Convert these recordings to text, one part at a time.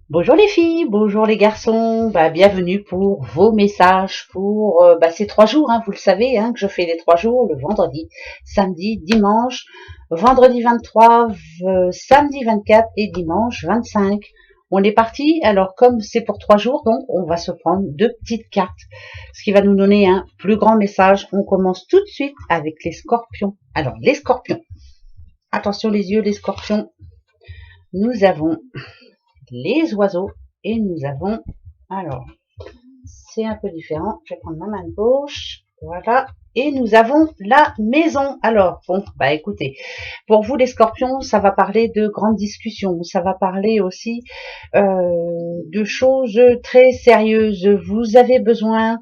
Bonjour les filles, bonjour les garçons, bienvenue pour vos messages pour ces 3 jours, vous le savez, que je fais les 3 jours, le vendredi, samedi, dimanche, vendredi 23, samedi 24 et dimanche 25. On est parti, alors comme c'est pour 3 jours, donc on va se prendre 2 petites cartes, ce qui va nous donner un plus grand message. On commence tout de suite avec les scorpions. Alors les scorpions, attention les yeux, les scorpions, nous avons les oiseaux et nous avons, alors c'est un peu différent, je vais prendre ma main gauche, voilà, et nous avons la maison. Alors bon, écoutez, pour vous les scorpions, ça va parler de grandes discussions, ça va parler aussi de choses très sérieuses. Vous avez besoin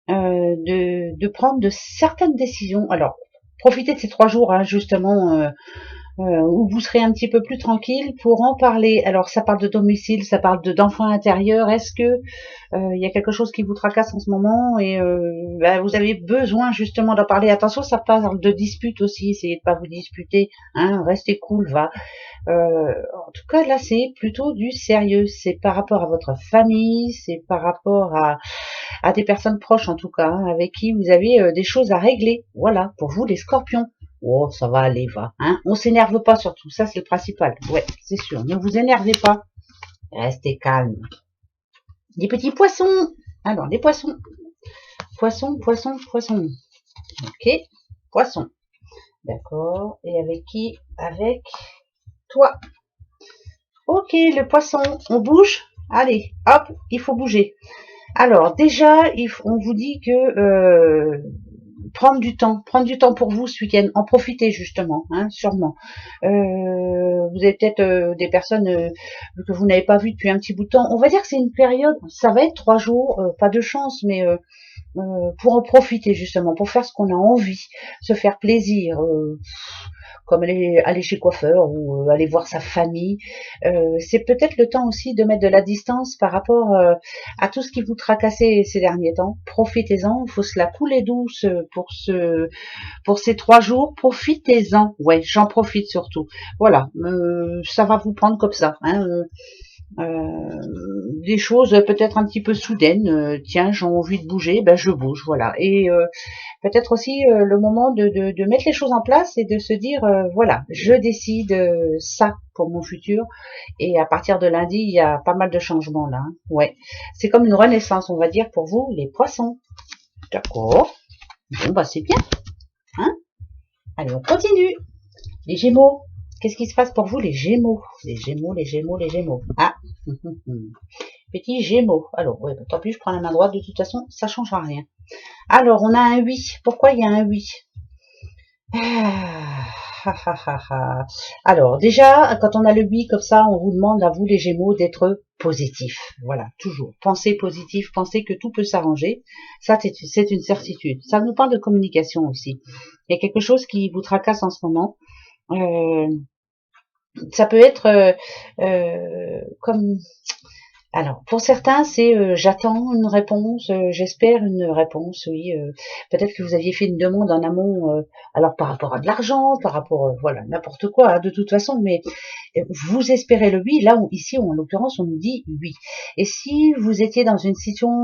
de prendre de certaines décisions. Alors profitez de ces 3 jours, justement, où vous serez un petit peu plus tranquille pour en parler. Alors ça parle de domicile, ça parle d'enfants intérieurs. Est-ce que il y a quelque chose qui vous tracasse en ce moment et vous avez besoin justement d'en parler? Attention, ça parle de dispute aussi. Essayez de pas vous disputer, restez cool, va. En tout cas, là, c'est plutôt du sérieux. C'est par rapport à votre famille, c'est par rapport à des personnes proches, en tout cas, avec qui vous avez des choses à régler. Voilà, pour vous, les scorpions. Oh, ça va aller, va. On s'énerve pas surtout, ça c'est le principal. Ouais, c'est sûr. Ne vous énervez pas. Restez calme. Des petits poissons. Alors, des poissons. Poisson, poisson, poisson. Ok, poisson. D'accord. Et avec qui? Avec toi. Ok, le poisson. On bouge. Allez, hop, il faut bouger. Alors, déjà, on vous dit que prendre du temps pour vous ce week-end, en profiter justement, sûrement. Vous avez peut-être des personnes que vous n'avez pas vues depuis un petit bout de temps. On va dire que c'est une période, ça va être 3 jours, pas de chance, mais pour en profiter justement, pour faire ce qu'on a envie, se faire plaisir, comme aller chez le coiffeur ou aller voir sa famille. C'est peut-être le temps aussi de mettre de la distance par rapport à tout ce qui vous tracassait ces derniers temps. Profitez-en, il faut se la couler douce pour ces 3 jours. Profitez-en, ouais, j'en profite surtout. Voilà, ça va vous prendre comme ça. Des choses peut-être un petit peu soudaines. Tiens, j'ai envie de bouger, je bouge, voilà. Et peut-être aussi le moment de mettre les choses en place et de se dire, voilà, je décide ça pour mon futur. Et à partir de lundi, il y a pas mal de changements là. Ouais, c'est comme une renaissance, on va dire, pour vous, les poissons. D'accord. Bon, c'est bien. Hein. Allez, on continue. Les Gémeaux. Qu'est-ce qui se passe pour vous, les Gémeaux? Les Gémeaux, les Gémeaux, les Gémeaux. Ah. Petit Gémeaux. Alors, ouais, tant pis, je prends la main droite. De toute façon, ça changera rien. Alors, on a un 8. Pourquoi il y a un 8? Alors, déjà, quand on a le 8 comme ça, on vous demande à vous, les Gémeaux, d'être positif. Voilà, toujours. Pensez positif, pensez que tout peut s'arranger. Ça, c'est une certitude. Ça nous parle de communication aussi. Il y a quelque chose qui vous tracasse en ce moment. Ça peut être comme... Alors, pour certains, c'est j'attends une réponse, j'espère une réponse, oui. Peut-être que vous aviez fait une demande en amont, alors par rapport à de l'argent, par rapport, voilà, n'importe quoi, de toute façon, mais vous espérez le oui. Là, ici, en l'occurrence, on nous dit oui. Et si vous étiez dans une situation,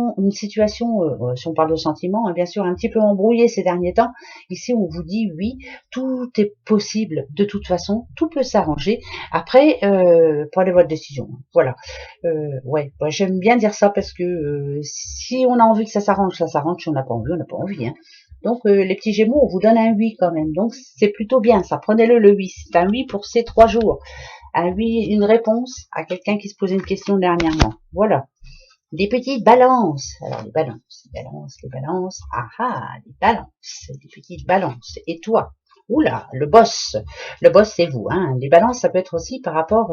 si on parle de sentiments, bien sûr, un petit peu embrouillé ces derniers temps, ici, on vous dit oui, tout est possible de toute façon, tout peut s'arranger. Après, prenez votre décision. Voilà. Ouais, j'aime bien dire ça parce que si on a envie que ça s'arrange, ça s'arrange. Si on n'a pas envie, on n'a pas envie. Donc les petits Gémeaux, on vous donne un oui quand même. Donc c'est plutôt bien ça. Prenez-le le oui. C'est un oui pour ces 3 jours. Un oui, une réponse à quelqu'un qui se posait une question dernièrement. Voilà. Des petites balances. Alors les balances, les balances, les balances. Ah ah, les balances, des petites balances. Et toi? Oula, le boss. Le boss, c'est vous. Les balances, ça peut être aussi par rapport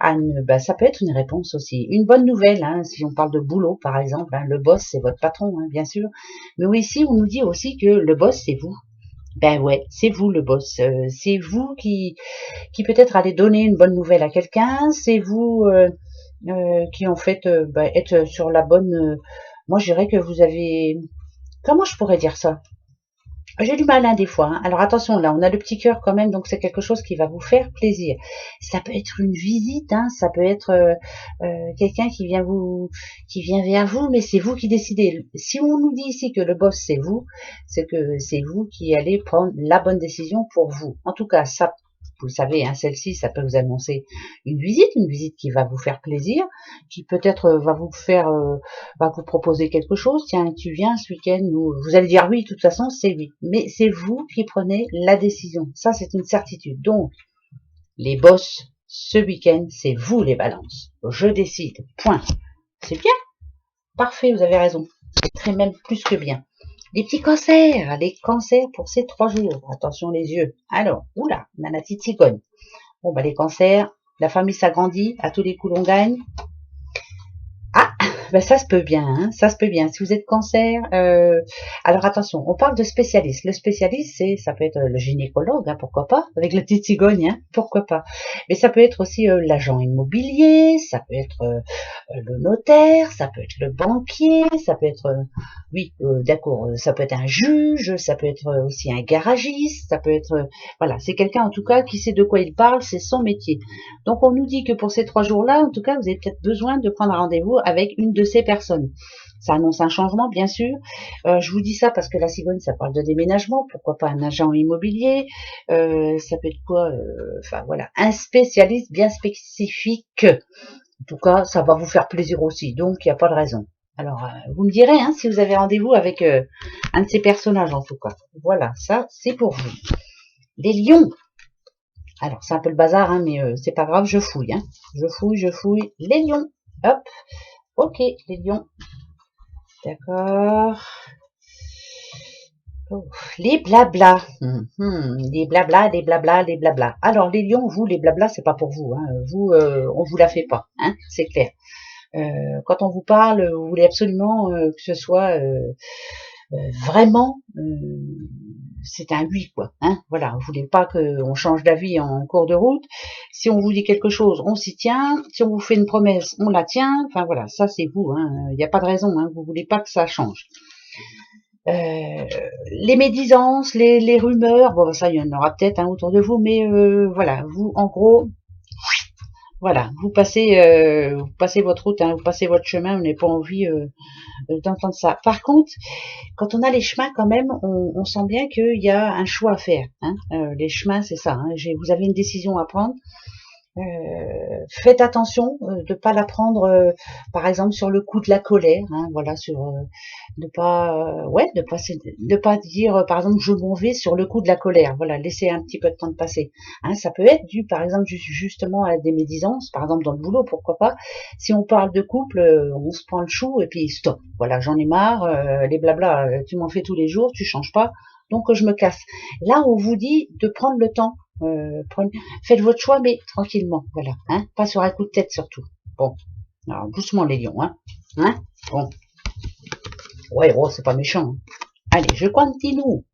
à une... ça peut être une réponse aussi. Une bonne nouvelle, si on parle de boulot, par exemple. Le boss, c'est votre patron, bien sûr. Mais oui, ici, on nous dit aussi que le boss, c'est vous. Ben ouais, c'est vous le boss. C'est vous qui peut-être allez donner une bonne nouvelle à quelqu'un. C'est vous qui en fait être sur la bonne... moi, je dirais que vous avez... Comment je pourrais dire ça? J'ai du mal, hein, des fois, hein. Alors attention, là, on a le petit cœur quand même, donc c'est quelque chose qui va vous faire plaisir. Ça peut être une visite, hein, ça peut être quelqu'un qui vient vers vous, mais c'est vous qui décidez. Si on nous dit ici que le boss c'est vous, c'est que c'est vous qui allez prendre la bonne décision pour vous. En tout cas, ça, vous le savez, hein, celle-ci, ça peut vous annoncer une visite qui va vous faire plaisir, qui peut-être va vous proposer quelque chose. Tiens, tu viens ce week-end, ou vous allez dire oui, de toute façon, c'est oui. Mais c'est vous qui prenez la décision. Ça, c'est une certitude. Donc, les boss, ce week-end, c'est vous les balances. Je décide. Point. C'est bien. Parfait, vous avez raison. C'est très même plus que bien. Les cancers pour ces 3 jours. Attention les yeux. Alors, oula, on a la petite cigogne. Bon, bah, les cancers, la famille s'agrandit, à tous les coups l'on gagne. Ah, ben ça se peut bien, hein, ça se peut bien. Si vous êtes cancer, alors attention, on parle de spécialiste. Le spécialiste, ça peut être le gynécologue, hein, pourquoi pas, avec la petite cigogne, hein, pourquoi pas. Mais ça peut être aussi l'agent immobilier, ça peut être le notaire, ça peut être le banquier, ça peut être, oui, d'accord, ça peut être un juge, ça peut être aussi un garagiste, ça peut être, voilà, c'est quelqu'un en tout cas qui sait de quoi il parle, c'est son métier. Donc on nous dit que pour ces 3 jours-là, en tout cas, vous avez peut-être besoin de prendre un rendez-vous avec une de ces personnes. Ça annonce un changement, bien sûr. Je vous dis ça parce que la cigogne, ça parle de déménagement. Pourquoi pas un agent immobilier? Ça peut être quoi? Enfin voilà, un spécialiste bien spécifique. En tout cas, ça va vous faire plaisir aussi, donc il n'y a pas de raison. Alors, vous me direz hein, si vous avez rendez-vous avec un de ces personnages, en tout cas. Voilà, ça, c'est pour vous. Les lions. Alors, c'est un peu le bazar, hein, mais c'est pas grave, je fouille. Hein. Je fouille. Les lions. Hop. Ok, les lions. D'accord. Oh, les blablas. Les blablas, les blablas, les blablas. Alors, les lions, vous, les blablas, c'est pas pour vous. Hein. Vous, on vous la fait pas. Hein, c'est clair. Quand on vous parle, vous voulez absolument que ce soit vraiment, c'est un oui quoi. Hein, voilà, vous voulez pas qu'on change d'avis en cours de route. Si on vous dit quelque chose, on s'y tient. Si on vous fait une promesse, on la tient. Enfin voilà, ça c'est vous. Il n'y a pas de raison. Hein, vous voulez pas que ça change. Les médisances, les rumeurs, bon ça il y en aura peut-être hein, autour de vous, mais voilà, vous en gros. Voilà, vous passez votre route, hein, vous passez votre chemin, vous n'avez pas envie d'entendre ça. Par contre, quand on a les chemins, quand même, on sent bien qu'il y a un choix à faire. Hein. Les chemins, c'est ça. Hein. Vous avez une décision à prendre. Faites attention de pas la prendre, par exemple, sur le coup de la colère. Hein, voilà, sur de pas dire, par exemple, je m'en vais sur le coup de la colère. Voilà, laissez un petit peu de temps de passer. Hein, ça peut être dû, par exemple, justement à des médisances, par exemple dans le boulot, pourquoi pas. Si on parle de couple, on se prend le chou et puis stop. Voilà, j'en ai marre. Les blabla, tu m'en fais tous les jours, tu changes pas, donc je me casse. Là, on vous dit de prendre le temps. Faites votre choix, mais tranquillement, voilà, hein, pas sur un coup de tête surtout. Bon, alors doucement les lions, hein, bon, ouais, oh, c'est pas méchant. Hein. Allez, je continue.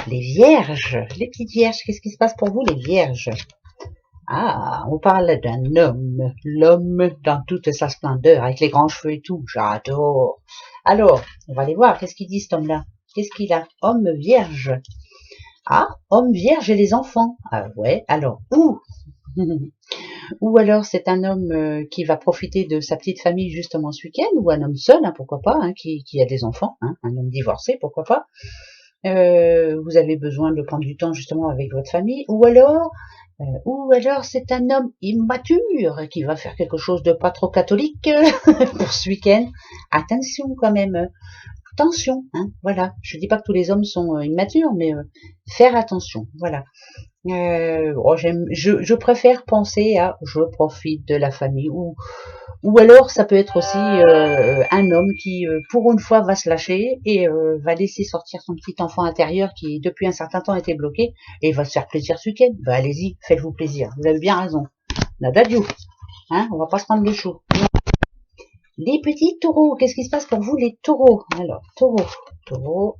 Les vierges, les petites vierges, qu'est-ce qui se passe pour vous, les vierges? Ah, on parle d'un homme, l'homme dans toute sa splendeur, avec les grands cheveux et tout, j'adore. Alors, on va aller voir, qu'est-ce qu'il dit cet homme-là? Qu'est-ce qu'il a? Homme vierge. Ah, homme vierge et les enfants. Ah ouais, alors, ou alors c'est un homme qui va profiter de sa petite famille justement ce week-end, ou un homme seul, hein, pourquoi pas, hein, qui a des enfants, hein, un homme divorcé, pourquoi pas. Vous avez besoin de prendre du temps justement avec votre famille, ou alors c'est un homme immature qui va faire quelque chose de pas trop catholique pour ce week-end. Attention quand même, attention, hein, voilà. Je dis pas que tous les hommes sont immatures, mais faire attention, voilà. Je préfère penser à je profite de la famille, ou alors ça peut être aussi un homme qui pour une fois va se lâcher et va laisser sortir son petit enfant intérieur qui depuis un certain temps était bloqué et va se faire plaisir ce week-end. Bah allez-y, faites-vous plaisir, vous avez bien raison. Nadadio, hein, on va pas se prendre le chou. Les petits taureaux, qu'est-ce qui se passe pour vous les taureaux? Alors, taureau, taureau,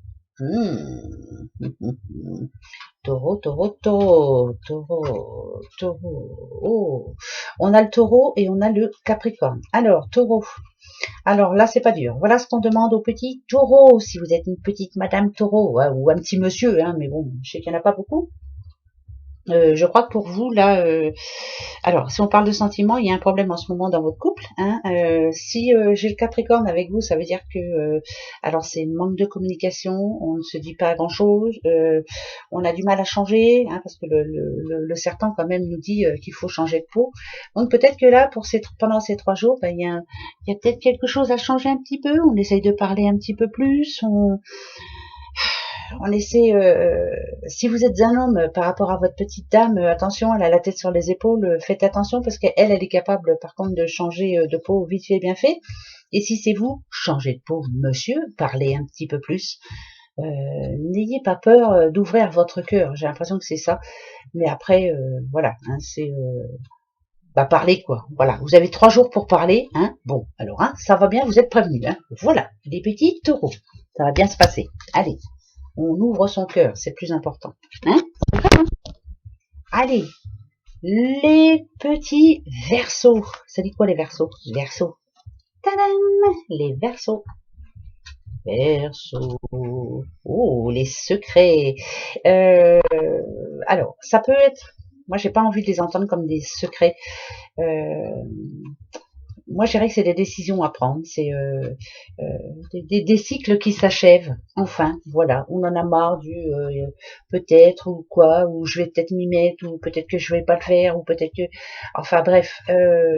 taureau. Oh, on a le taureau et on a le capricorne. Alors, taureau. Alors là, c'est pas dur. Voilà ce qu'on demande aux petits taureaux, si vous êtes une petite madame taureau, hein, ou un petit monsieur, hein, mais bon, je sais qu'il n'y en a pas beaucoup. Je crois que pour vous, là, alors, si on parle de sentiments, il y a un problème en ce moment dans votre couple. Hein. Si j'ai le Capricorne avec vous, ça veut dire que, alors c'est manque de communication, on ne se dit pas grand-chose, on a du mal à changer, hein, parce que le serpent quand même nous dit qu'il faut changer de peau. Donc peut-être que là, pendant ces 3 jours, ben, il y a peut-être quelque chose à changer un petit peu. On essaye de parler un petit peu plus. On essaie, si vous êtes un homme par rapport à votre petite dame, attention, elle a la tête sur les épaules, faites attention parce qu'elle, elle est capable par contre de changer de peau vite fait, bien fait. Et si c'est vous, changez de peau, monsieur, parlez un petit peu plus. N'ayez pas peur d'ouvrir votre cœur, j'ai l'impression que c'est ça. Mais après, voilà, hein, c'est parler quoi. Voilà, vous avez 3 jours pour parler, hein. Bon, alors, hein, ça va bien, vous êtes prévenus, hein. Voilà, les petits taureaux, ça va bien se passer. Allez. On ouvre son cœur, c'est plus important. Hein? Allez, les petits versos. Ça dit quoi les versos? Versos. Tadam! Les versos. Versos. Oh, les secrets. Alors, ça peut être... Moi, j'ai pas envie de les entendre comme des secrets. Moi, je dirais que c'est des décisions à prendre, c'est des cycles qui s'achèvent. Enfin, voilà, on en a marre du peut-être ou quoi, ou je vais peut-être m'y mettre, ou peut-être que je vais pas le faire, ou peut-être que, enfin bref.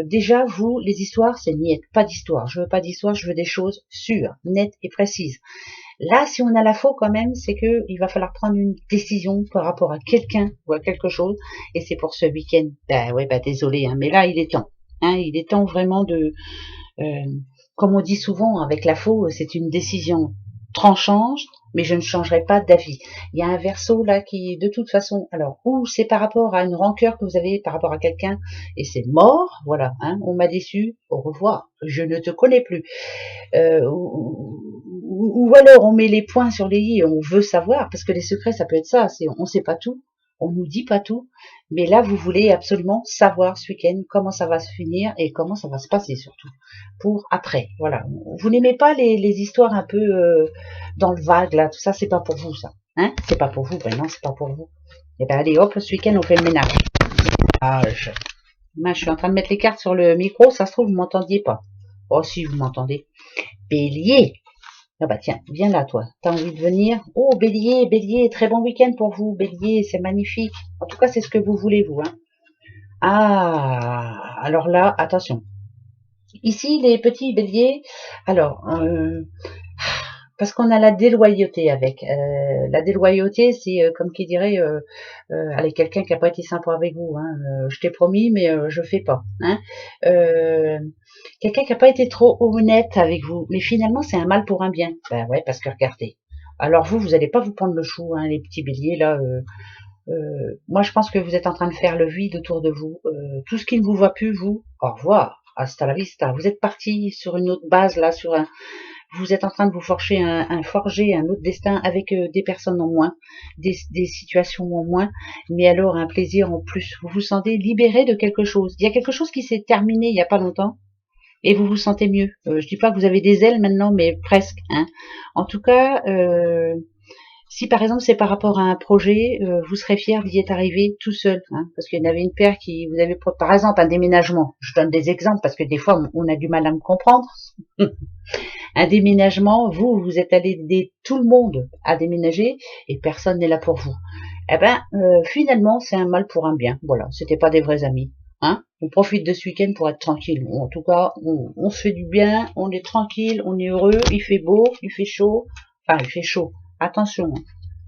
Déjà, vous, les histoires, c'est niet, pas d'histoire. Je veux pas d'histoire, je veux des choses sûres, nettes et précises. Là, si on a la faux quand même, c'est que il va falloir prendre une décision par rapport à quelqu'un ou à quelque chose, et c'est pour ce week-end. Bah ouais, bah désolé, hein, mais là, il est temps. Hein, il est temps vraiment de, comme on dit souvent avec la faux, c'est une décision tranchante, mais je ne changerai pas d'avis. Il y a un verso là qui, de toute façon, alors, ou c'est par rapport à une rancœur que vous avez par rapport à quelqu'un, et c'est mort, voilà, hein, on m'a déçu, au revoir, je ne te connais plus. Ou alors on met les points sur les i et on veut savoir, parce que les secrets, ça peut être ça, c'est on sait pas tout, on nous dit pas tout, mais là vous voulez absolument savoir ce week-end comment ça va se finir et comment ça va se passer surtout pour après. Voilà, vous n'aimez pas les histoires un peu dans le vague là, tout ça, c'est pas pour vous ça, hein, c'est pas pour vous, ben non, c'est pas pour vous. Et ben allez hop, ce week-end on fait le ménage. Ah, je suis en train de mettre les cartes sur le micro, ça se trouve vous m'entendiez pas. Oh si, vous m'entendez. Bélier. Ah bah tiens, viens là toi, t'as envie de venir? Oh Bélier, Bélier, très bon week-end pour vous, Bélier, c'est magnifique. En tout cas, c'est ce que vous voulez, vous. Hein. Ah, alors là, attention. Ici, les petits Béliers, alors, parce qu'on a la déloyauté avec. La déloyauté, c'est comme qui dirait, allez, quelqu'un qui n'a pas été sympa avec vous. Hein, je t'ai promis, mais je fais pas. Hein. Quelqu'un qui n'a pas été trop honnête avec vous, mais finalement c'est un mal pour un bien. Ben ouais, parce que regardez. Alors vous allez pas vous prendre le chou, hein, les petits béliers là. Moi je pense que vous êtes en train de faire le vide autour de vous. Tout ce qui ne vous voit plus, vous, au revoir, hasta la vista. Vous êtes parti sur une autre base là, vous êtes en train de vous forger un autre destin avec des personnes en moins, des situations en moins, mais alors un plaisir en plus. Vous vous sentez libéré de quelque chose. Il y a quelque chose qui s'est terminé il n'y a pas longtemps et vous vous sentez mieux. Je dis pas que vous avez des ailes maintenant, mais presque. Hein. En tout cas, si par exemple c'est par rapport à un projet, vous serez fier d'y être arrivé tout seul, hein, parce qu'il y en avait une paire qui vous avez par exemple un déménagement. Je donne des exemples parce que des fois on a du mal à me comprendre. Un déménagement, vous êtes allé aider tout le monde à déménager et personne n'est là pour vous. Eh ben, finalement, c'est un mal pour un bien. Voilà, c'était pas des vrais amis. Hein, on profite de ce week-end pour être tranquille. En tout cas, on se fait du bien, on est tranquille, on est heureux, il fait beau, il fait chaud. Enfin, il fait chaud. Attention,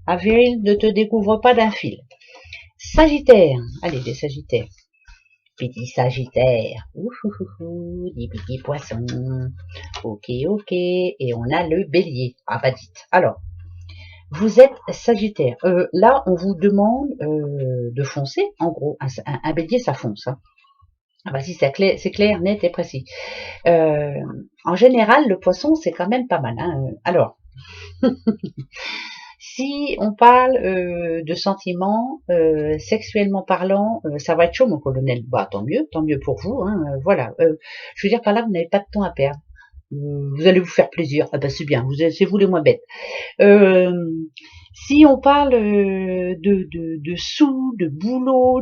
avril, ne te découvre pas d'un fil. Sagittaire, allez les Sagittaires. Petit Sagittaire, des petits poissons. Ok, ok. Et on a le Bélier. Ah bah dites. Alors, vous êtes Sagittaire. Là, on vous demande de foncer. En gros, un Bélier, ça fonce. Hein. Ah bah si, c'est clair, net et précis. En général, le poisson, c'est quand même pas mal. Hein. Alors, si on parle de sentiments, sexuellement parlant, ça va être chaud, mon colonel. Bah tant mieux pour vous. Hein, voilà. Je veux dire par là, vous n'avez pas de temps à perdre. Vous allez vous faire plaisir. Ah ben c'est bien, c'est vous les moins bêtes. Si on parle de sous, de boulot,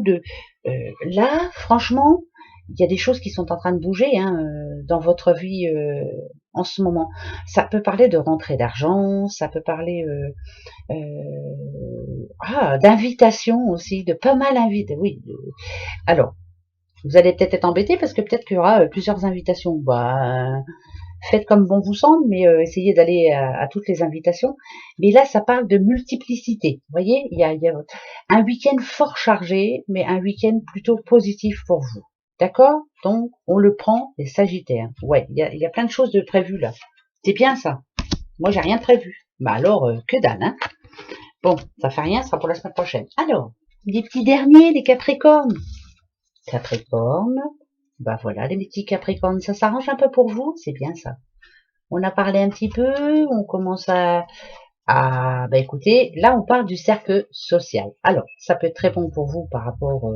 là, franchement, il y a des choses qui sont en train de bouger hein, dans votre vie en ce moment. Ça peut parler de rentrée d'argent, ça peut parler d'invitation aussi, de pas mal invités. Oui. Alors, vous allez peut-être être embêté parce que peut-être qu'il y aura plusieurs invitations. Bah, faites comme bon vous semble, mais essayez d'aller à toutes les invitations. Mais là, ça parle de multiplicité. Vous voyez, il y a un week-end fort chargé, mais un week-end plutôt positif pour vous. D'accord? Donc, on le prend les Sagittaires. Ouais, il y a plein de choses de prévues là. C'est bien ça. Moi, j'ai rien de prévu. Bah alors, que dalle, hein? Bon, ça fait rien, ça sera pour la semaine prochaine. Alors, les petits derniers, les Capricornes. Capricorne, bah voilà, les petits Capricornes, ça s'arrange un peu pour vous, c'est bien ça. On a parlé un petit peu, on commence bah écoutez, là on parle du cercle social. Alors, ça peut être très bon pour vous par rapport,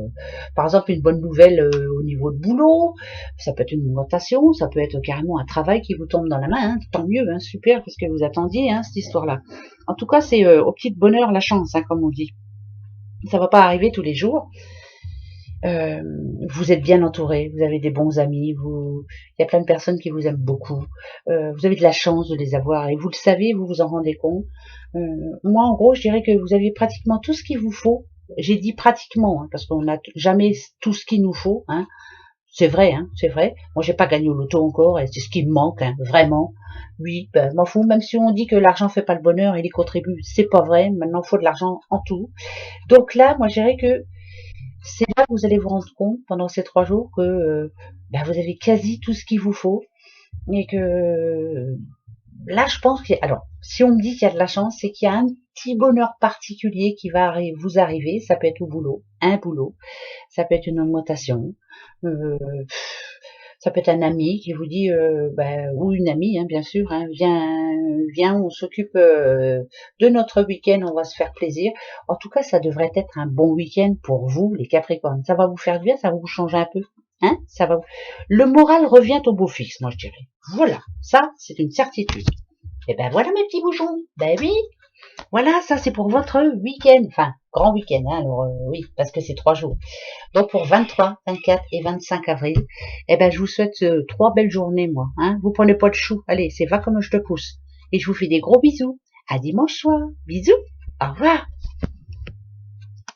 par exemple, une bonne nouvelle au niveau de boulot, ça peut être une augmentation, ça peut être carrément un travail qui vous tombe dans la main, hein, tant mieux, hein, super, parce que vous attendiez hein, cette histoire-là. En tout cas, c'est au petit bonheur la chance, hein, comme on dit. Ça va pas arriver tous les jours. Euh, vous êtes bien entouré, vous avez des bons amis, il y a plein de personnes qui vous aiment beaucoup. Vous avez de la chance de les avoir et vous le savez, vous vous en rendez compte. Moi, en gros, je dirais que vous avez pratiquement tout ce qu'il vous faut. J'ai dit pratiquement, hein, parce qu'on n'a jamais tout ce qu'il nous faut. Hein. C'est vrai, hein, c'est vrai. Moi, j'ai pas gagné au loto encore et c'est ce qui me manque, hein, vraiment. Oui, ben, m'en fous. Même si on dit que l'argent fait pas le bonheur, il y contribue, c'est pas vrai. Maintenant, il faut de l'argent en tout. Donc là, moi, je dirais que c'est là que vous allez vous rendre compte pendant ces 3 jours que ben, vous avez quasi tout ce qu'il vous faut et que là je pense que alors si on me dit qu'il y a de la chance c'est qu'il y a un petit bonheur particulier qui va vous arriver, ça peut être au boulot, un boulot, ça peut être une augmentation, euh, ça peut être un ami qui vous dit, ou une amie, hein, bien sûr, hein, viens, on s'occupe de notre week-end, on va se faire plaisir. En tout cas, ça devrait être un bon week-end pour vous, les Capricornes. Ça va vous faire du bien, ça va vous changer un peu. Hein, ça va. Le moral revient au beau fixe, moi je dirais. Voilà, ça c'est une certitude. Et ben voilà mes petits bouchons. Ben oui, voilà, ça c'est pour votre week-end, enfin grand week-end. Hein, alors oui, parce que c'est 3 jours. Donc pour 23, 24 et 25 avril, eh ben je vous souhaite 3 belles journées, moi. Hein. Vous prenez pas de chou. Allez, c'est va comme je te pousse. Et je vous fais des gros bisous. À dimanche soir. Bisous. Au revoir.